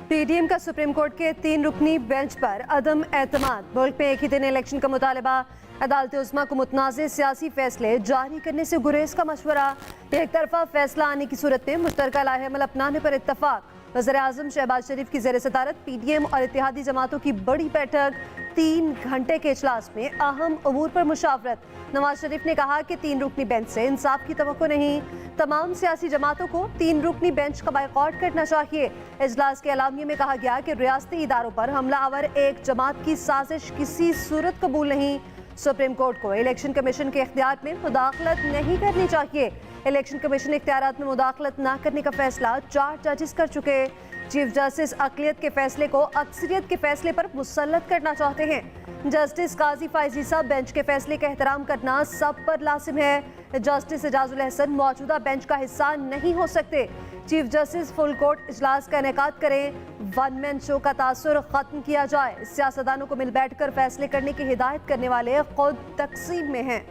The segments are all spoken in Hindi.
पीडीएम का सुप्रीम कोर्ट के 3 रुकनी बेंच पर अदम एतमाद। मुल्क में एक ही दिन इलेक्शन का मुतालबा। अदालत उस्मा को मुतनाज़ सियासी फैसले जारी करने से गुरेज का मशवरा। एक तरफा फैसला आने की सूरत में मुश्तरका लाहेअमल अपनाने पर इत्तफाक। वज़ीर-ए-आज़म शहबाज शरीफ की ज़ेर सदारत पीडीएम और इत्तेहादी जमातों की बड़ी बैठक। 3 घंटे के इजलास में अहम अमूर पर मुशावरत। नवाज शरीफ ने कहा कि 3 रुकनी बेंच से इंसाफ की तवक्को नहीं। तमाम सियासी जमातों को 3 रुकनी बेंच का बायकॉट करना चाहिए। इजलास के एलामिये में कहा गया कि रियासती इदारों पर हमलावर एक जमात की साजिश किसी सूरत कबूल नहीं। सुप्रीम कोर्ट को इलेक्शन कमीशन के इख्तियार में मुदाखलत नहीं करनी चाहिए। इलेक्शन कमीशन इख्तियारात में मुदाखलत न करने का फैसला 4 जजेस कर चुके। चीफ जस्टिस अक़लियत के फैसले को अक्सरियत के फैसले पर मुसल्लत करना चाहते हैं। जस्टिस काजी फायजी साहब बेंच के फैसले का एहतराम करना सब पर लाजिम है। जस्टिस एजाजुल हसन मौजूदा बेंच का हिस्सा नहीं हो सकते। चीफ जस्टिस फुल कोर्ट इजलास का इनेकाद करें। 1 मैन शो का तासुर खत्म किया जाए। सियासतदानों को मिल बैठ कर फैसले करने की हिदायत करने वाले खुद तकसीम में हैं।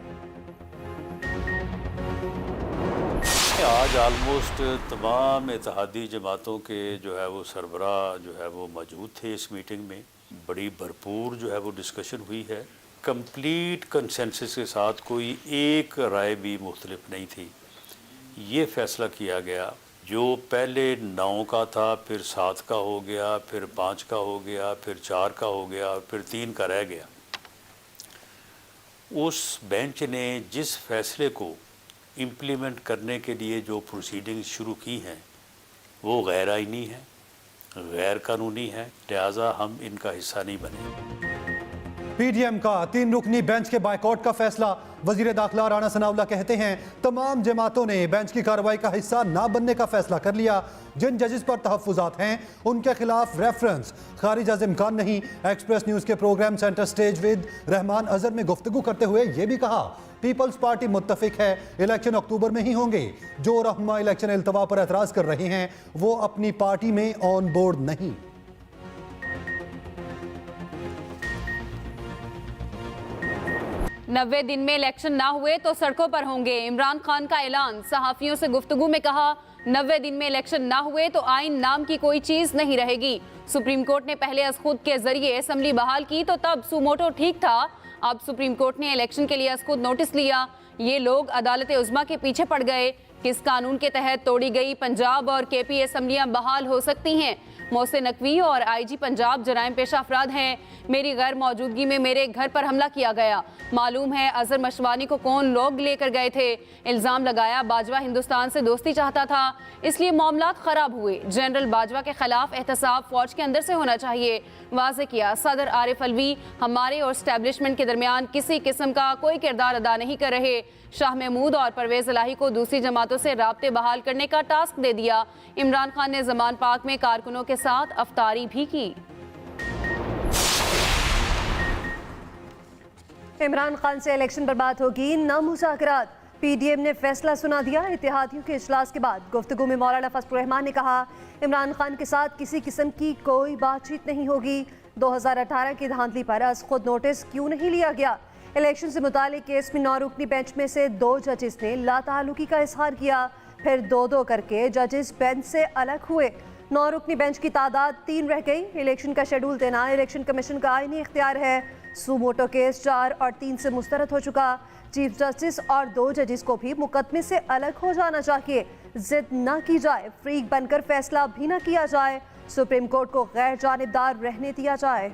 आज आलमोस्ट तमाम इत्तेहादी जमातों के जो है वो सरबरा जो है वो मौजूद थे इस मीटिंग में। बड़ी भरपूर जो है वो डिस्कशन हुई है। कंप्लीट कंसेंसस के साथ कोई एक राय भी मुख्तलिफ नहीं थी। ये फैसला किया गया जो पहले 9 का था, फिर 7 का हो गया, फिर 5 का हो गया, फिर 4 का हो गया, फिर 3 का रह गया। उस बेंच ने जिस फैसले को इम्प्लीमेंट करने के लिए जो प्रोसीडिंग शुरू की हैं वो गैर आइनी है, गैर कानूनी है, लिहाजा हम इनका हिस्सा नहीं बने। पीडीएम का 3 रुकनी बेंच के बायकॉट का फैसला। वजीर दाखिला राना सनाउल्लाह कहते हैं तमाम जमातों ने बेंच की कार्रवाई का हिस्सा ना बनने का फैसला कर लिया। जिन जजेस पर तहफ्फुज़ात हैं उनके खिलाफ रेफरेंस खारिज अज़ इम्कान नहीं। एक्सप्रेस न्यूज़ के programme Center Stage with Rehman Azhar में गुफ्तगू करते हुए ये भी कहा पीपल्स पार्टी मुत्तफिक है, इलेक्शन अक्टूबर में ही होंगे। जो रहनुमा इलेक्शन इल्तवा पर एतराज़ कर रहे हैं वो अपनी पार्टी में ऑन बोर्ड नहीं। 90 दिन में इलेक्शन ना हुए तो सड़कों पर होंगे। इमरान खान का ऐलान। सहाफियों से गुफ्तगू में कहा 90 दिन में इलेक्शन ना हुए तो आइन नाम की कोई चीज नहीं रहेगी। सुप्रीम कोर्ट ने पहले अज़खुद के जरिए असम्बली बहाल की तो तब सुमोटो ठीक था। अब सुप्रीम कोर्ट ने इलेक्शन के लिए अज़खुद नोटिस लिया। ये लोग अदालत उज़्मा के पीछे पड़ गए। किस कानून के तहत तोड़ी गई पंजाब और केपी असम्बलियां बहाल हो सकती हैं? मोहसिन नकवी और आईजी पंजाब जराइम पेशा अफराद हैं। मेरी गैर मौजूदगी में मेरे घर पर हमला किया गया। मालूम है अजहर मशवानी को कौन लोग लेकर गए थे। इल्ज़ाम लगाया बाजवा हिंदुस्तान से दोस्ती चाहता था, इसलिए मामलात खराब हुए। जनरल बाजवा के खिलाफ एहतसाब फौज के अंदर से होना चाहिए। वाज़े किया सदर आरिफ अलवी हमारे और स्टैब्लिशमेंट के दरमियान किसी किस्म का कोई किरदार अदा नहीं कर रहे। शाह महमूद और परवेज इलाही को दूसरी जमातों से राब्ते बहाल करने का टास्क दे दिया। इमरान खान ने ज़मान पाक में कारकुनों के साथ अफ्तारी भी की। इमरान खान से इलेक्शन पर बात होगी न मुज़ाकरात। पीडीएम ने फैसला सुना दिया। इत्तेहादियों के इजलास के बाद गुफ्तगू में मौलाना फजलुर रहमान ने कहा इमरान खान के साथ किसी किस्म की कोई बातचीत नहीं होगी। 2018 की धांधली पर अज़खुद नोटिस क्यों नहीं लिया गया? इलेक्शन से मुतालिक केस में 9 रुकनी बेंच में से 2 जजेस ने लाताल्लुकी का इजहार किया। फिर 2-2 करके जजेस बेंच से अलग हुए। 9 रुकनी बेंच की तादाद 3 रह गई। इलेक्शन का शेड्यूल देना इलेक्शन कमीशन का आईनी इख्तियार है। सुमोटो केस 4 और 3 से मुस्तरद हो चुका। चीफ जस्टिस और 2 जजेस को भी मुकदमे से अलग हो जाना चाहिए। जिद न की जाए, फ्रीक बनकर फैसला भी न किया जाए। सुप्रीम कोर्ट को गैर जानिबदार रहने दिया जाए।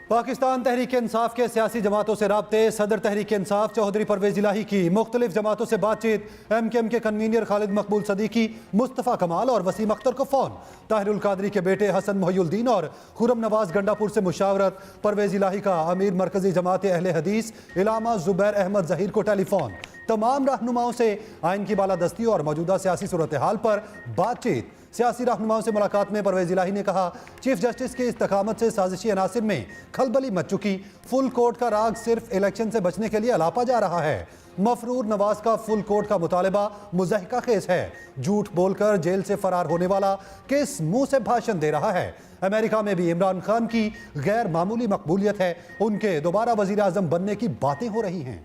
पाकिस्तान तहरीक इंसाफ के सियासी जमातों से राब्ते। सदर तहरीक इंसाफ चौधरी परवेज इलाही की मुख्तलिफ जमातों से बातचीत। MKM के कन्वीनियर खालिद मकबूल सदीकी, मुस्तफ़ा कमाल और वसीम अख्तर को फ़ोन। ताहिरुल कादरी के बेटे हसन मोहिउद्दीन और खुरम नवाज गंडापुर से मुशावरत। परवेज इलाही का अमीर मरकजी जमात अहले हदीस इलामा ज़ुबैर अहमद ज़हीर को टेलीफोन। तमाम रहनुमाओं से आइन की बालादस्ती और मौजूदा सियासी सूरत हाल पर बातचीत। सियासी रहनुमाओं से मुलाकात में परवेज इलाही ने कहा चीफ जस्टिस की इस्तकामत से साजिशी अनासिर में खलबली मच चुकी। फुल कोर्ट का राग सिर्फ इलेक्शन से बचने के लिए अलापा जा रहा है। मफरूर नवाज का फुल कोर्ट का मुतालबा मुज़हिका केस है। झूठ बोलकर जेल से फरार होने वाला किस मुंह से भाषण दे रहा है? अमेरिका में भी इमरान खान की गैर मामूली मकबूलियत है। उनके दोबारा वजीर आज़म बनने की बातें हो रही हैं।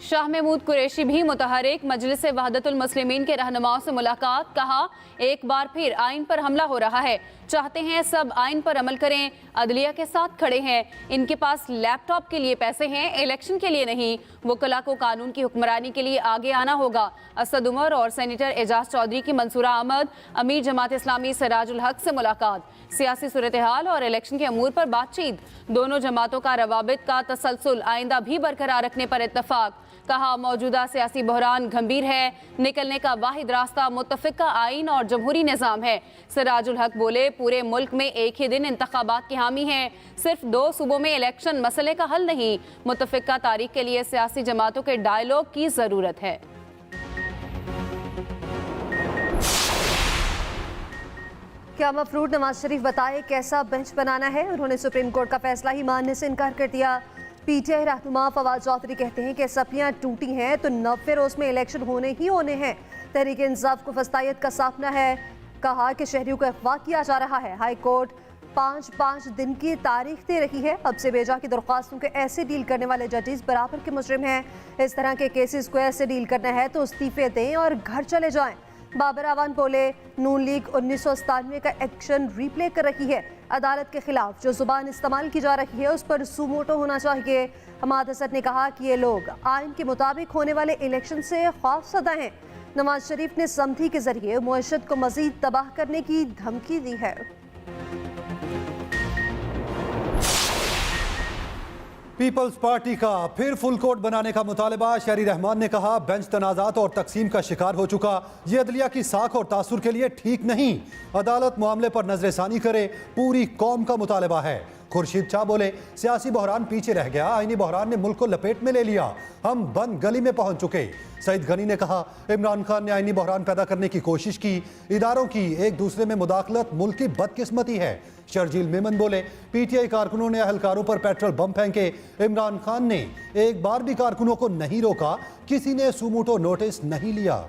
शाह महमूद कुरैशी भी मुतहरिक, मजलिस वहदतुल मुस्लिमीन के रहनुमाओं से मुलाकात, कहा एक बार फिर आइन पर हमला हो रहा है, चाहते हैं सब आइन पर अमल करें, अदलिया के साथ खड़े हैं, इनके पास लैपटॉप के लिए पैसे हैं, इलेक्शन के लिए नहीं, वकला को कानून की हुक्मरानी के लिए आगे आना होगा। असद उमर और सेनेटर एजाज चौधरी की मंसूरा अहमद, अमीर जमात इस्लामी सिराजुल हक से मुलाकात, सियासी सूरत हाल और इलेक्शन के अमूर पर बातचीत, दोनों जमातों का रवाबित का तसलसल आइंदा भी बरकरार रखने पर इत्तफाक, कहा मौजूदा सियासी बहरान गंभीर है, निकलने का वाहिद रास्ता मुत्तफिका आइन और जमहूरी निज़ाम है। सिराजुल हक बोले पूरे मुल्क में एक ही दिन इंतखाबात की हामी है, सिर्फ 2 सूबों में इलेक्शन मसले का हल नहीं, मुत्तफिका तारीख के लिए सियासी जमातों के डायलॉग की ज़रूरत है। क्या मफरूद नवाज शरीफ बताए कैसा बेंच बनाना है, उन्होंने सुप्रीम कोर्ट का फैसला ही मानने से इनकार कर दिया। पीटीआई रहनुमा फवाद चौधरी कहते हैं कि सफियां टूटी हैं तो 90 रोज में इलेक्शन होने ही होने हैं। तहरीक इंसाफ को फस्तायत का सामना है, कहा कि शहरियों को अगवा किया जा रहा है। हाई कोर्ट 5-5 दिन की तारीख दे रही है, अब से बेजा की दरख्वास्तों के ऐसे डील करने वाले जजेस बराबर के मुजरिम हैं। इस तरह के केसेस को ऐसे डील करना है तो इस्तीफे दें और घर चले जाएं। बाबर आवान बोले नून लीग 1997 का एक्शन रिप्ले कर रही है, अदालत के खिलाफ जो जुबान इस्तेमाल की जा रही है उस पर सुमोटो होना चाहिए। हमाद असद ने कहा कि ये लोग आइन के मुताबिक होने वाले इलेक्शन से खौफजदा हैं। नवाज शरीफ ने समझी के जरिए मुआशरत को मजीद तबाह करने की धमकी दी है। पीपल्स पार्टी का फिर फुल कोर्ट बनाने का मुतालबा, शहरी रहमान ने कहा बेंच तनाज़ात और तकसीम का शिकार हो चुका, ये अदलिया की साख और तासुर के लिए ठीक नहीं, अदालत मामले पर नजरसानी करे, पूरी कौम का मुतालबा है। खुर्शीद शाह बोले सियासी बहरान पीछे रह गया, आईनी बहरान ने मुल्क को लपेट में ले लिया, हम बंद गली में पहुंच चुके। सईद गनी ने कहा इमरान खान ने आईनी बहरान पैदा करने की कोशिश की, इदारों की एक दूसरे में मुदाखलत मुल्क की बदकिस्मती है। शर्जील मेमन बोले पीटीआई कारकुनों ने अहलकारों पर पेट्रोल बम फेंके, इमरान खान ने एक बार भी कारकुनों को नहीं रोका, किसी ने सुमोटो नोटिस नहीं लिया।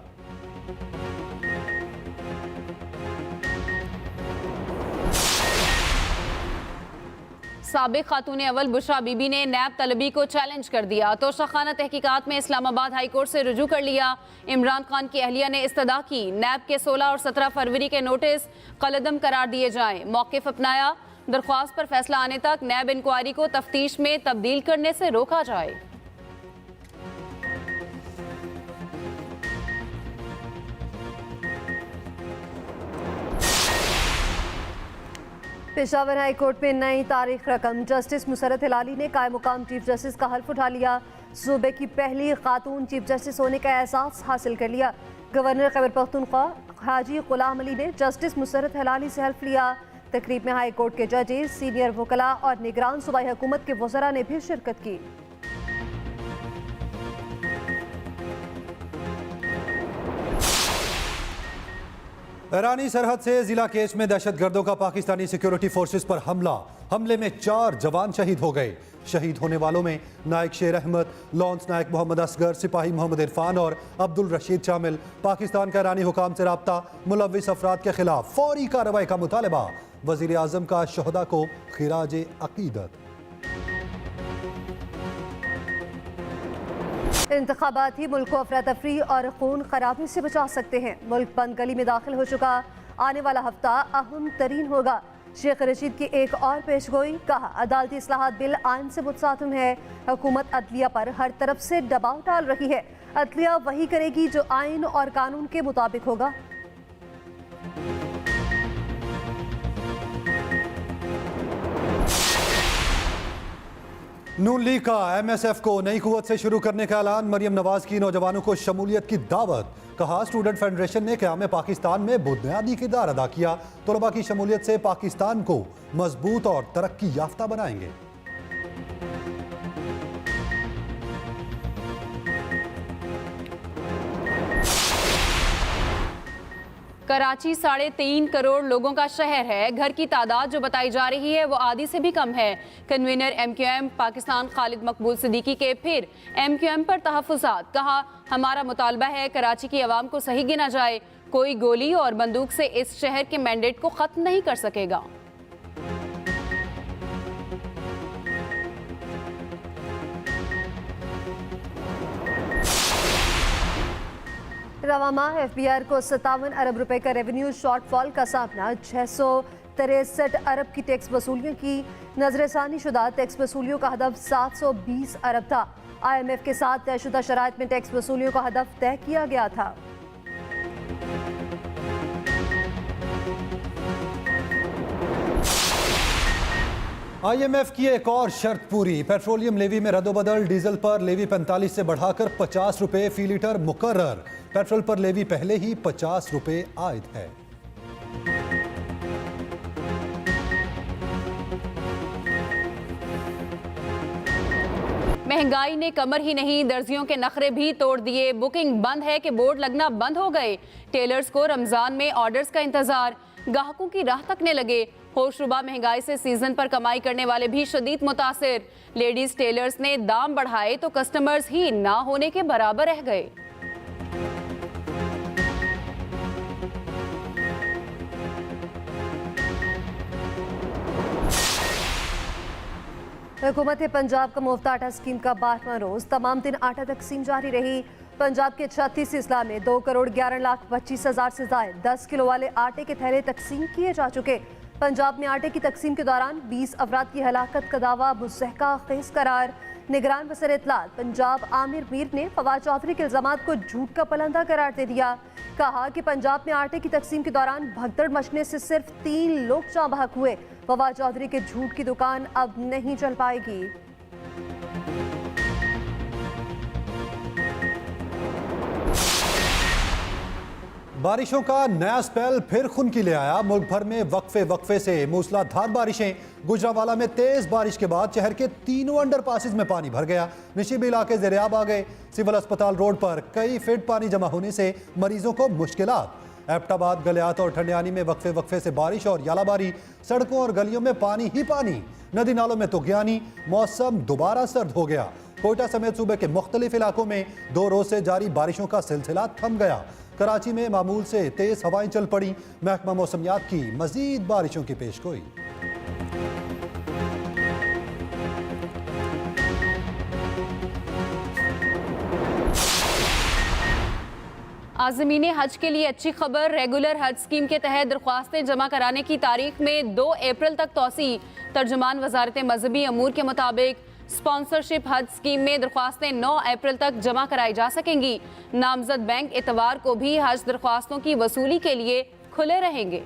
साबिक खातून अव्वल बुशरा बीबी ने नैब तलबी को चैलेंज कर दिया, तोशाखाना तहकीकात में इस्लामाबाद हाई कोर्ट से रुजू कर लिया। इमरान खान की अहलिया ने इस्तदा की नैब के 16 और 17 फरवरी के नोटिस कलअदम करार दिए जाएं, मौक़िफ़ अपनाया, दरख्वास्त पर फैसला आने तक नैब इंक्वायरी को तफ्तीश में तब्दील करने से रोका जाए। पेशावर हाई कोर्ट में नई तारीख रकम, जस्टिस मुसरत हिलाली ने कायम मुकाम चीफ जस्टिस का हल्फ उठा लिया, सूबे की पहली खातून चीफ जस्टिस होने का एहसास हासिल कर लिया। गवर्नर खैबर पख्तूनख्वा हाजी गुलाम अली ने जस्टिस मुसरत हिलाली से हल्फ लिया। तकरीब में हाई कोर्ट के जजेस, सीनियर वकला और निगरान सूबाई हुकूमत के वज़रा ने भी शिरकत की। ईरानी सरहद से जिला केच में दहशतगर्दों का पाकिस्तानी सिक्योरिटी फोर्सेस पर हमले में 4 जवान शहीद हो गए। शहीद होने वालों में नायक शेर अहमद, लॉन्स नायक मोहम्मद असगर, सिपाही मोहम्मद इरफान और अब्दुल रशीद शामिल। पाकिस्तान का ईरानी हुकाम से राब्ता, मुलव्विस अफराद के खिलाफ फौरी कार्रवाई का मुतालबा, वजीर आजम का शहदा को खिराज अकीदत। इंतखाबात ही मुल्क को अफरा तफरी और खून खराबी से बचा सकते हैं। मुल्क बंद गली में दाखिल हो चुका, आने वाला हफ्ता अहम तरीन होगा। शेख रशीद की एक और पेशगोई, कहा अदालती इस्लाहात बिल आइन से मुतसातिम है, हुकूमत अदलिया पर हर तरफ से दबाव डाल रही है, अदलिया वही करेगी जो आइन और कानून के मुताबिक होगा। नून लीग का एमएसएफ को नई कुव्वत से शुरू करने का ऐलान, मरियम नवाज की नौजवानों को शमूलियत की दावत। कहा स्टूडेंट फेडरेशन ने क़याम पाकिस्तान में बुनियादी किरदार अदा किया, तलबा की शमूलियत से पाकिस्तान को मजबूत और तरक्की याफ्ता बनाएंगे। कराची 3.5 करोड़ लोगों का शहर है, घर की तादाद जो बताई जा रही है वो आधी से भी कम है। कन्वीनर MQM पाकिस्तान खालिद मकबूल सिद्दीकी के फिर MQM पर तहफ़्फ़ुज़ात, कहा हमारा मुतालबा है कराची की आवाम को सही गिना जाए, कोई गोली और बंदूक से इस शहर के मैंडेट को ख़त्म नहीं कर सकेगा। रवामा एफबीआर को 57 अरब रुपए का रेवेन्यू शॉर्टफॉल का सामना। 663 अरब की टैक्स वसूलियों की नजरसानी शुदा टैक्स वसूलियों का हदफ 720 अरब था। IMF के साथ तयशुदा शराइत में टैक्स वसूलियों का हदफ तय किया गया था। IMF की एक और शर्त पूरी। पेट्रोलियम लेवी में रद्दोबदल। डीजल पर लेवी 45 से बढ़ाकर 50 रुपए फी लीटर मुकर्रर। पेट्रोल पर लेवी पहले ही 50 रुपए आयद है। महंगाई ने कमर ही नहीं दर्जियों के नखरे भी तोड़ दिए। बुकिंग बंद है कि बोर्ड लगना बंद हो गए। टेलर्स को रमजान में ऑर्डर्स का इंतजार, ग्राहकों की राह तकने लगे। होशरुबा महंगाई से सीजन पर कमाई करने वाले भी शदीद मुतासिर। लेडीज टेलर्स ने दाम बढ़ाए तो कस्टमर्स ही ना होने के बराबर रह गए। हुकूमत पंजाब का मुफ्त आटा स्कीम का 12वां रोज तमाम दिन आटा तकसीम जारी रही। पंजाब के 36 अजला में 2,11,25,000 से ज्यादा 10 किलो वाले आटे के थैले तकसीम किए जा चुके। पंजाब में आटे की तकसीम के दौरान 20 अफराद की हलाकत का दावा मुज़हका खेज करार। निगरान वज़ीर इत्तलात पंजाब आमिर मीर ने फवाद चौधरी के इल्ज़ामात को झूठ का पलंदा करार दे दिया। कहा कि पंजाब में आटे की तकसीम के दौरान भगदड़ मचने से सिर्फ 3 लोग जाँ बहक हुए। फवाद चौधरी के झूठ की दुकान अब नहीं चल पाएगी। बारिशों का नया स्पेल फिर खुनकी ले आया। मुल्क भर में वक्फे से मूसलाधार बारिशें। गुजरांवाला में तेज बारिश के बाद शहर के तीनों अंडरपासेस में पानी भर गया। निशिबी इलाके ज़ेरियाब आ गए। सिविल अस्पताल रोड पर कई फीट पानी जमा होने से मरीजों को मुश्किलात। एबटाबाद, गलियात और ठंडियानी में वक्फे से बारिश और यालाबारी। सड़कों और गलियों में पानी ही पानी। नदी नालों में तुगयानी। मौसम दोबारा सर्द हो गया। कोयटा समेत सूबे के मुख्तलिफ इलाकों में 2 रोज से जारी बारिशों का सिलसिला थम गया। कराची में मामूल से तेज हवाएं चल पड़ी। महकमा मौसमियात की मजीद बारिशों की पेशगोई। आज़मीन हज के लिए अच्छी खबर। रेगुलर हज स्कीम के तहत दरख्वास्तें जमा कराने की तारीख में 2 अप्रैल तक तोसी। तर्जुमान वजारत मजहबी अमूर के मुताबिक स्पॉन्सरशिप हज स्कीम में दरख्वास्तें 9 अप्रैल तक जमा कराई जा सकेंगी। नामजद बैंक इतवार को भी हज दरख्वास्तों की वसूली के लिए खुले रहेंगे।